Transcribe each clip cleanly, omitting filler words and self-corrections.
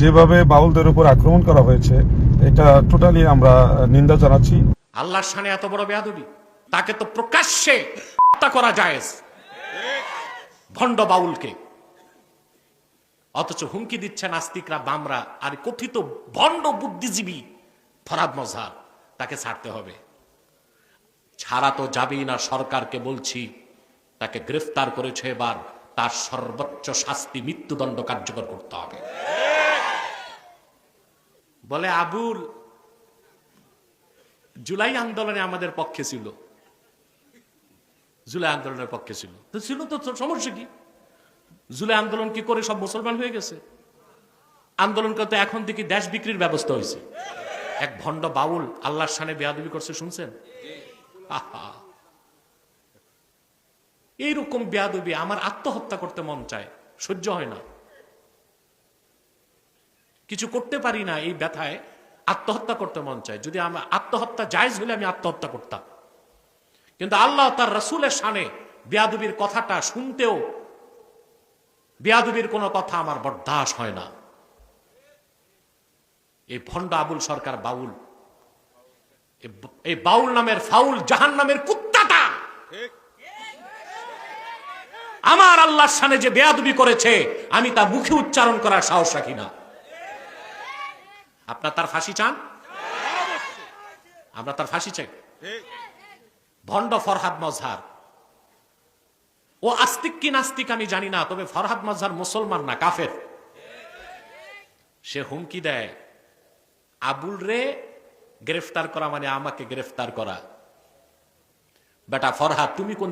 যেভাবে বাউলদের উপর আক্রমণ করা হয়েছে এটা টোটালি আমরা নিন্দা জানাচ্ছি। আল্লাহর শানে এত বড় বেয়াদবি, তাকে তো প্রকাশ্যে হত্যা করা জায়েজ, ভণ্ড বাউলকে। অথচ হুমকি দিচ্ছে নাস্তিকরা, বামরা আর কথিত ভণ্ড বুদ্ধিজীবী ফরহাদ মজহার, তাকে ছাড়তে হবে। ছাড়া তো যাবেই না, সরকারকে বলছি তাকে গ্রেফতার করেছে, এবার তার সর্বোচ্চ শাস্তি মৃত্যুদণ্ড কার্যকর করতে হবে। বলে আবুল জুলাই আন্দোলনে আমাদের পক্ষে ছিল, জুলাই আন্দোলনের পক্ষে ছিল তো ছিল, তো সমস্যা কি? জুলাই আন্দোলন কি করে সব মুসলমান হয়ে গেছে? আন্দোলন করতে এখন থেকে দেশ বিক্রির ব্যবস্থা হয়েছে। এক ভণ্ড বাউল আল্লাহর শানে বেয়াদবি করছে, শুনছেন? এইরকম বেয়াদবি আমার আত্মহত্যা করতে মন চায়, সহ্য হয় না, কিছু করতে পারি না, এই ব্যথায় আত্মহত্যা করতে মন চায়। যদি আমার আত্মহত্যা জায়েজ হলে আমি আত্মহত্যা করতাম, কিন্তু আল্লাহ তার রাসূলের শানে বেয়াদবির কথাটা শুনতেও বেয়াদবির কোনো কথা আমার বরদাস্ত হয় না। এই ভণ্ড আবুল সরকার বাউল, এই বাউল নামের ফাউল জাহান্নামের কুত্তাটা আমার আল্লাহর শানে যে বেয়াদবি করেছে, আমি তা মুখে উচ্চারণ করার সাহস রাখি না। আপনার তার ফাঁসি চান? আমরা তার ফাঁসি চাই। ভণ্ড ফরহাদ মজহার, ও আস্তিক কি নাস্তিক আমি জানি না, তবে ফরহাদ মজহার মুসলমান না, কাফের। সে হুমকি দেয় আবুল রে গ্রেফতার করা মানে আমাকে গ্রেফতার করা। বেটা ফরহাদ, তুমি কোন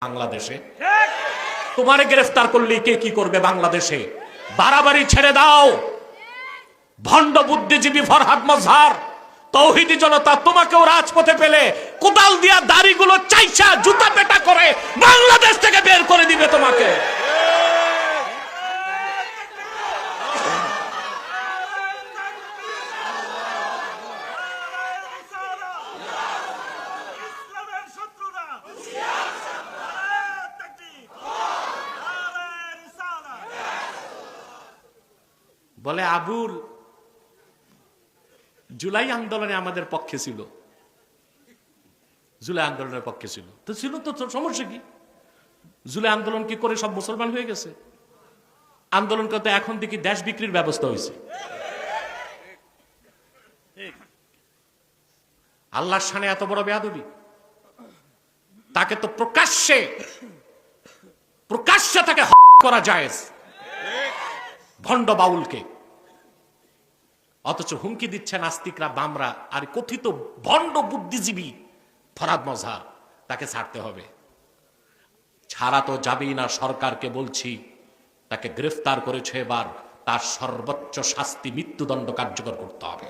বাংলাদেশে? তোমারে গ্রেফতার করলে কে কি করবে বাংলাদেশে? বাড়াবাড়ি ছেড়ে দাও। ভণ্ড বুদ্ধিজীবী ফরহাদ মজহার, তৌহিদি জনতা তোমাকেও রাজপথে পেলে কোদাল দিয়া দাড়িগুলো চাইছা জুতা পেটা করে বাংলাদেশ থেকে বের করে দিবে তোমাকে। বলে আবুল জুলাই আন্দোলনে আমাদের পক্ষে ছিল, জুলাই আন্দোলনের পক্ষে ছিল তো ছিল, তো সমস্যা কি? জুলাই আন্দোলন কি করে সব মুসলমান হয়ে গেছে? আন্দোলন করতে এখন থেকে দেশ বিক্রির ব্যবস্থা হয়েছে। আল্লাহর শানে এত বড় বেয়াদবি, তাকে তো প্রকাশ্যে তাকে হত্যা করা জায়েজ, ভণ্ড বাউলকে। অথচ হুমকি দিচ্ছে নাস্তিকরা, বামরা আর কথিত ভণ্ড বুদ্ধিজীবী ফরহাদ মজহার, তাকে ছাড়তে হবে। ছাড়া তো যাবেই না, সরকারকে বলছি তাকে গ্রেফতার করেছে, এবার তার সর্বোচ্চ শাস্তি মৃত্যুদণ্ড কার্যকর করতে হবে।